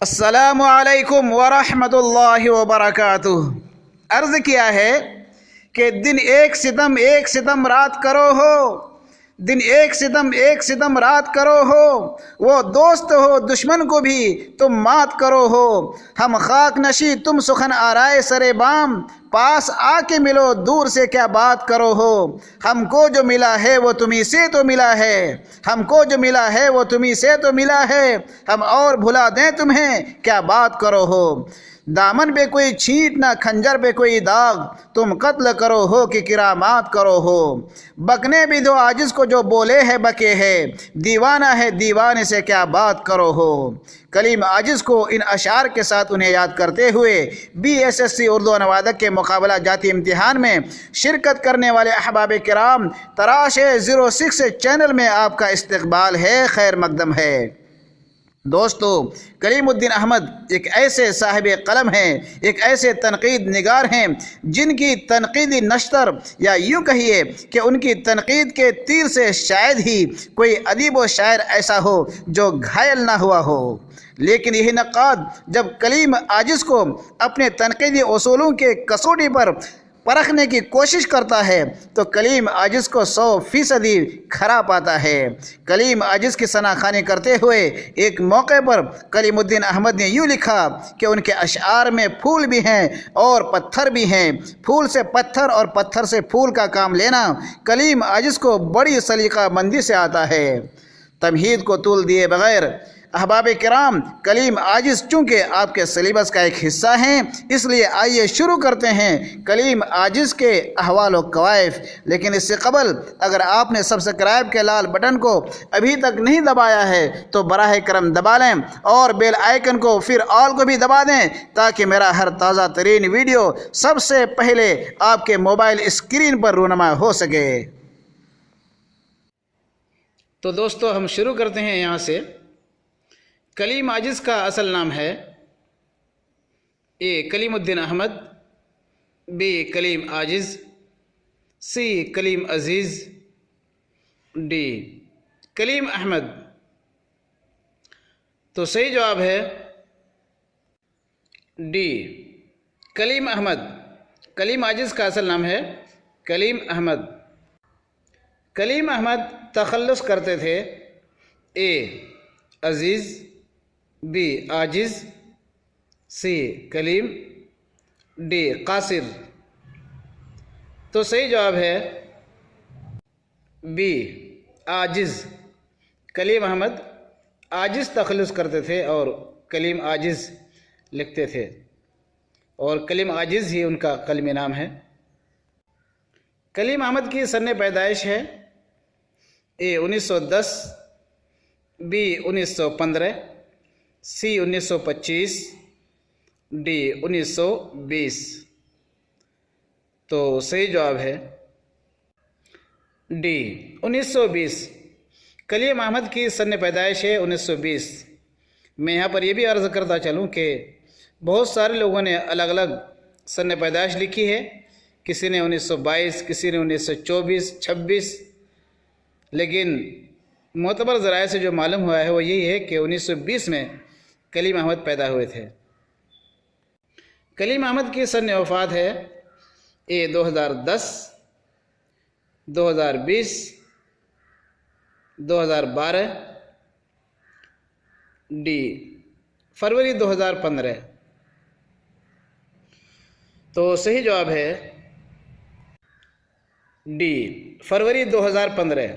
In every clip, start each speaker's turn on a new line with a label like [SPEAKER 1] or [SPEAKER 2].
[SPEAKER 1] अस्सलामु अलैकुम वरहमतुल्लाहि वबरकातुह। अर्ज़ किया है कि दिन एक सितम रात करो हो, दिन एक सितम रात करो हो, वो दोस्त हो दुश्मन को भी तुम मात करो हो। हम खाक नशी तुम सुखन आराए सरे बाम, पास आके मिलो दूर से क्या बात करो हो। हमको जो मिला है वो तुम्ही से तो मिला है, हमको जो मिला है वो तुम्ही से तो मिला है। हम और भुला दें तुम्हें क्या बात करो हो। दामन पे कोई छींट ना खंजर पे कोई दाग, तुम कत्ल करो हो कि किरामात करो हो। बकने भी दो आजिज़ को जो बोले है बके है, दीवाना है दीवाने से क्या बात करो हो। कलीम आजिज़ को इन अशार के साथ उन्हें याद करते हुए BSSC उर्दू अनुवादक के मुकाबला जाती इम्तिहान में शिरकत करने वाले अहबाब किराम तराश 06 चैनल में आपका इस्तकबाल है, खैर मकदम है। दोस्तों, कलीमुद्दीन अहमद एक ऐसे साहिब कलम हैं, एक ऐसे तनकीद निगार हैं जिनकी तनकीदी नश्तर या यूँ कहिए कि उनकी तनकीद के तीर से शायद ही कोई अदीब व शायर ऐसा हो जो घायल ना हुआ हो। लेकिन यही नक़ाद जब कलीम आजिज़ को अपने तनकीदी उसूलों के कसौटी पर परखने की कोशिश करता है तो कलीम आजिज़ को 100% खरा पाता है। कलीम आजिज़ की सनाखानी करते हुए एक मौके पर कलीमुद्दीन अहमद ने यूँ लिखा कि उनके अशआर में फूल भी हैं और पत्थर भी हैं। फूल से पत्थर और पत्थर से फूल का काम लेना कलीम आजिज़ को बड़ी सलीकामंदी से आता है। तमहीद को तूल दिए बग़ैर अहबाब किराम, कलीम आजिज़ चूँकि आपके सिलेबस का एक हिस्सा हैं, इसलिए आइए शुरू करते हैं कलीम आजिज़ के अहवाल व कवाइफ। लेकिन इससे कबल अगर आपने सब्सक्राइब के लाल बटन को अभी तक नहीं दबाया है तो बराह करम दबा लें और बेल आइकन को फिर ऑल को भी दबा दें ताकि मेरा हर ताज़ा तरीन वीडियो सबसे पहले आपके मोबाइल स्क्रीन पर रूनुमा हो सके। तो दोस्तों, हम शुरू करते हैं यहाँ से। कलीम आजिज़ का असल नाम है A Kalimuddin Ahmad, B Kaleem Aziz, C Kaleem Aziz, D Kaleem Ahmad. तो सही जवाब है D कलीम अहमद। कलीम आजिज़ का असल नाम है कलीम अहमद। कलीम अहमद तखल्लुस करते थे A Aziz, B Aziz, C Kaleem, D कासिर। तो सही जवाब है B आजिज़। कलीम अहमद आजिज़ तखल्लुस करते थे और कलीम आजिज़ लिखते थे और कलीम आजिज़ ही उनका कलमी नाम है। कलीम अहमद की सन्ने पैदाइश है A 1910, B 1915, C 1925, D 1920। तो सही जवाब है D 1920। कलीम अहमद की सन्न पैदाइश है 1920। मैं यहाँ पर यह भी अर्ज़ करता चलूँ कि बहुत सारे लोगों ने अलग अलग सन्न पैदाइश लिखी है। किसी ने 1922, किसी ने 1924, 26, लेकिन मोतबर ज़राए से जो मालूम हुआ है वो यही है कि 1920 में कलीम अहमद पैदा हुए थे। कलीम अहमद की सन वफ़ात है A 2010, 2020, 2012, D फरवरी 2015। तो सही जवाब है D फरवरी 2015।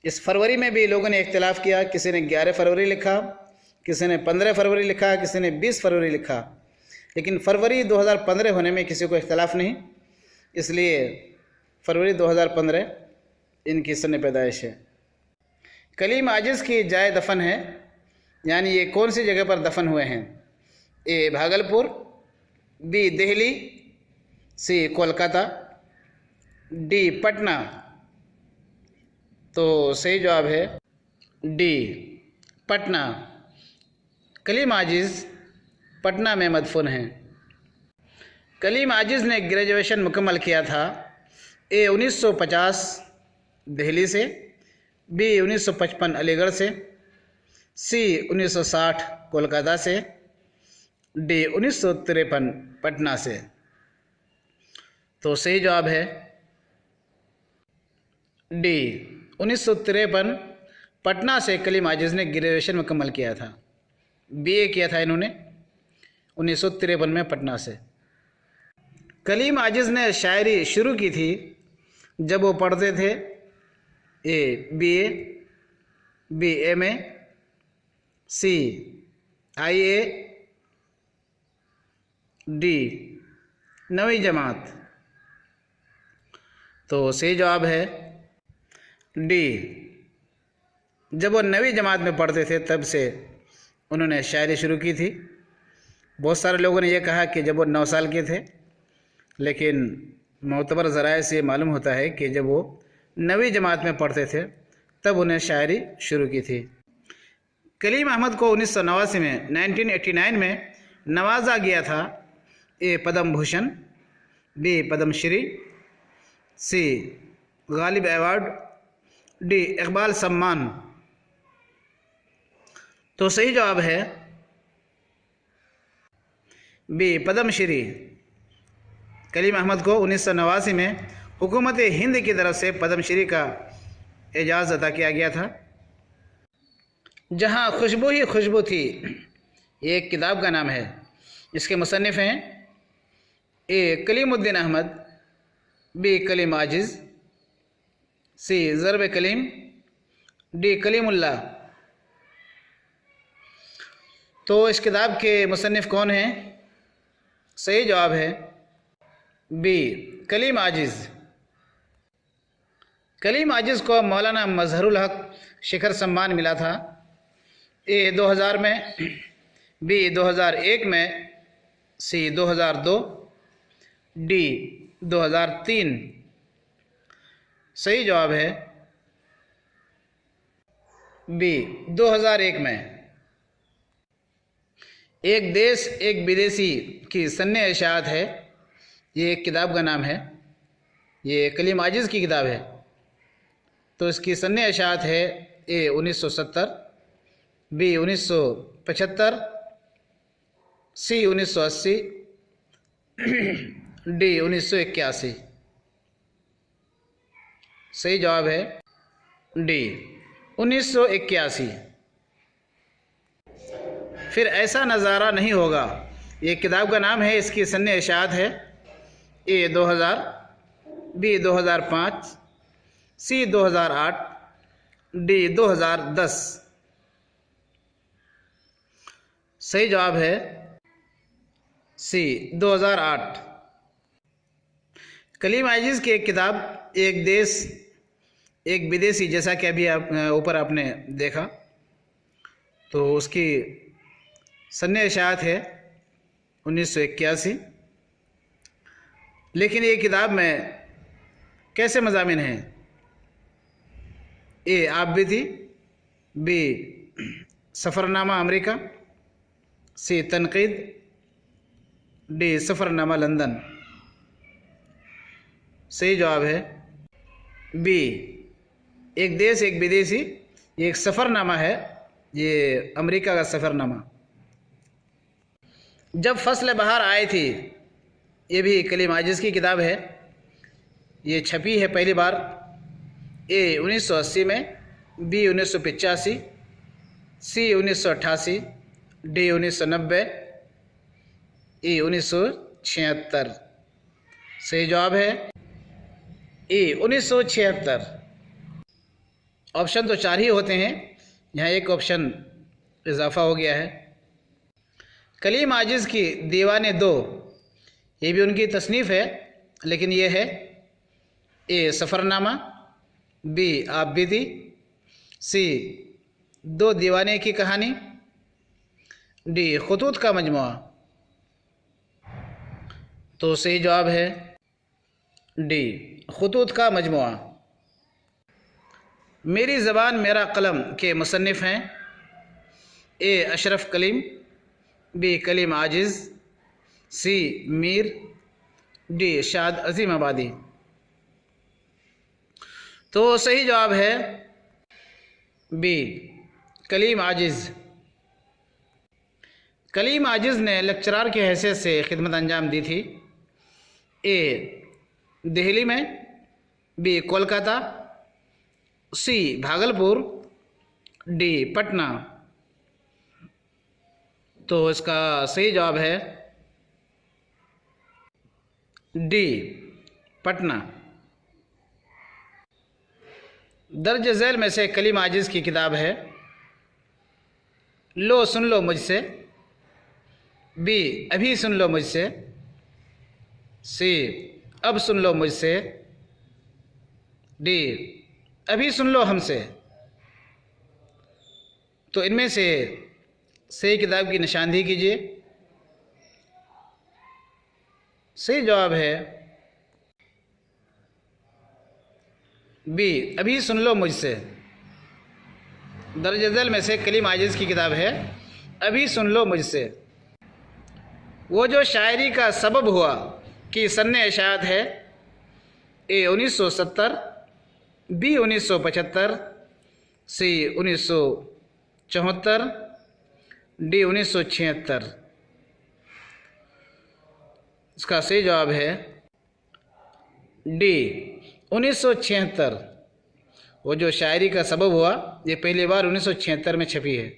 [SPEAKER 1] इस फरवरी में भी लोगों ने इख्तिलाफ़ किया, किसी ने 11 फरवरी लिखा, किसी ने 15 फरवरी लिखा, किसी ने 20 फरवरी लिखा, लेकिन फरवरी 2015 होने में किसी को इख्तिलाफ़ नहीं, इसलिए फरवरी 2015 इनकी सन पैदाइश है। कलीम आजिज़ की जाए दफन है, यानी ये कौन सी जगह पर दफन हुए हैं? A Bhagalpur, B Delhi, C Kolkata, D Patna. तो सही जवाब है D पटना। कलीम आजिज़ पटना में मदफून हैं। कलीम आजिज़ ने ग्रेजुएशन मुकम्मल किया था A 1950 दिल्ली से, B 1955 अलीगढ़ से, C 1960 कोलकाता से। डी 1953 पटना से। तो सही जवाब है डी 1953 पटना से कलीम आजिज़ ने ग्रेजुएशन मुकम्मल किया था। बीए किया था इन्होंने 1953 में पटना से। कलीम आजिज़ ने शायरी शुरू की थी जब वो पढ़ते थे ए बीए, बी एमए, सी आईए, डी 9वीं जमात। तो सही जवाब है डी, जब वो 9वीं जमात में पढ़ते थे तब से उन्होंने शायरी शुरू की थी। बहुत सारे लोगों ने यह कहा कि जब वो 9 साल के थे, लेकिन मोतबर ज़राए से मालूम होता है कि जब वो 9वीं जमात में पढ़ते थे तब उन्हें शायरी शुरू की थी। कलीम अहमद को 1989 में 1989 में नवाजा गया था ए पद्म भूषण, बी पद्मश्री, सी गालिब अवार्ड, डी इकबाल सम्मान। तो सही जवाब है बी पद्मश्री। कलीम अहमद को 1989 में हुकूमत हिंद की तरफ से पद्मश्री का एजाज़ अता किया गया था। जहाँ खुशबू ही खुशबू थी, ये एक किताब का नाम है। इसके मुसन्निफ़ हैं ए कलीमुद्दीन अहमद, बी कलीम आजिज़, सी ज़रब कलीम, डी कलीमुल्लाह। तो इस किताब के मुसन्निफ़ कौन हैं? सही जवाब है बी कलीम आजिज़। कलीम आजिज़ को मौलाना मजहरुल हक शिखर सम्मान मिला था ए 2000 में, बी 2001 में, सी 2002, डी 2003। सही जवाब है बी 2001 में। एक देश एक विदेशी की सन्ने इशाअत है, ये एक किताब का नाम है। ये कलीम आजिज़ की किताब है। तो इसकी सन्ने इशाअत है ए 1970, बी 1975, सी 1980, डी 1981। सही जवाब है डी 1981। फिर ऐसा नज़ारा नहीं होगा, ये किताब का नाम है। इसकी सन्ने इशाअत है ए 2000, बी 2005, सी 2008, डी 2010। सही जवाब है सी 2008। कलीम आजिज़ की एक किताब एक देश एक विदेशी, जैसा कि अभी आप ऊपर आपने देखा, तो उसकी सन्ने इशाअत है 1981। लेकिन ये किताब में कैसे मज़ामिन हैं? ए आप भी थी, बी सफ़रनामा अमेरिका, सी तनकीद, डी सफ़रनामा लंदन। सही जवाब है बी एक देश एक विदेशी। ये एक सफ़रनामा है, ये अमेरिका का सफ़रनामा। जब फसल बहार आई थी, ये भी कलीम आजिज़ की किताब है। ये छपी है पहली बार ए 1980 में, बी 1985, सी 1988, डी 1990, ई 1976। सही जवाब है ई 1976। ऑप्शन तो 4 ही होते हैं, यहाँ एक ऑप्शन इजाफा हो गया है। कलीम आजिज़ की दीवाने 2, ये भी उनकी तसनीफ़ है, लेकिन ये है ए सफ़रनामा, बी आप भी थी, सी 2 दीवाने की कहानी, डी खुतूत का मजमुआ। तो सही जवाब है डी खुतूत का मजमुआ। मेरी ज़बान मेरा कलम के मुसन्निफ़ हैं ए अशरफ कलीम, बी कलीम आजिज़, सी मीर, डी शाद अज़ीम आबादी। तो सही जवाब है बी कलीम आजिज़। कलीम आजिज़ ने लेक्चरार की हैसियत से खिदमत अंजाम दी थी। ए दिल्ली में, बी कोलकाता, सी भागलपुर, डी पटना। तो इसका सही जवाब है डी पटना। दर्ज झैल में से कलीम आजिज़ की किताब है लो सुन लो मुझसे, बी अभी सुन लो मुझसे, सी अब सुन लो मुझसे, डी अभी सुन लो हमसे। तो इनमें से सही किताब की निशानदेही कीजिए। सही जवाब है बी अभी सुन लो मुझसे। दर्ज झैल में से कलीम आजिज़ की किताब है अभी सुन लो मुझसे। वो जो शायरी का सबब हुआ कि सन्ने इशाअत है, ए 1970, बी 1975, सी 1974, डी 1976। इसका सही जवाब है डी 1976। वो जो शायरी का सबब हुआ ये पहली बार 1976 में छपी है।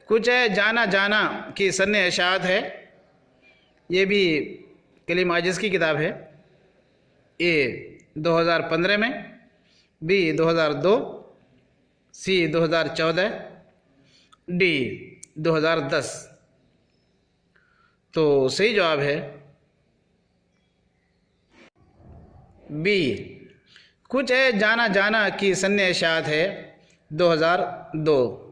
[SPEAKER 1] कुछ है जाना जाना की सन्ने इशाअत है, ये भी कलीम आजिज़ की किताब है। ए 2015 में, बी 2002, सी 2014, डी 2010। तो सही जवाब है बी कुछ है जाना जाना की सन्ने इशाअत है 2002।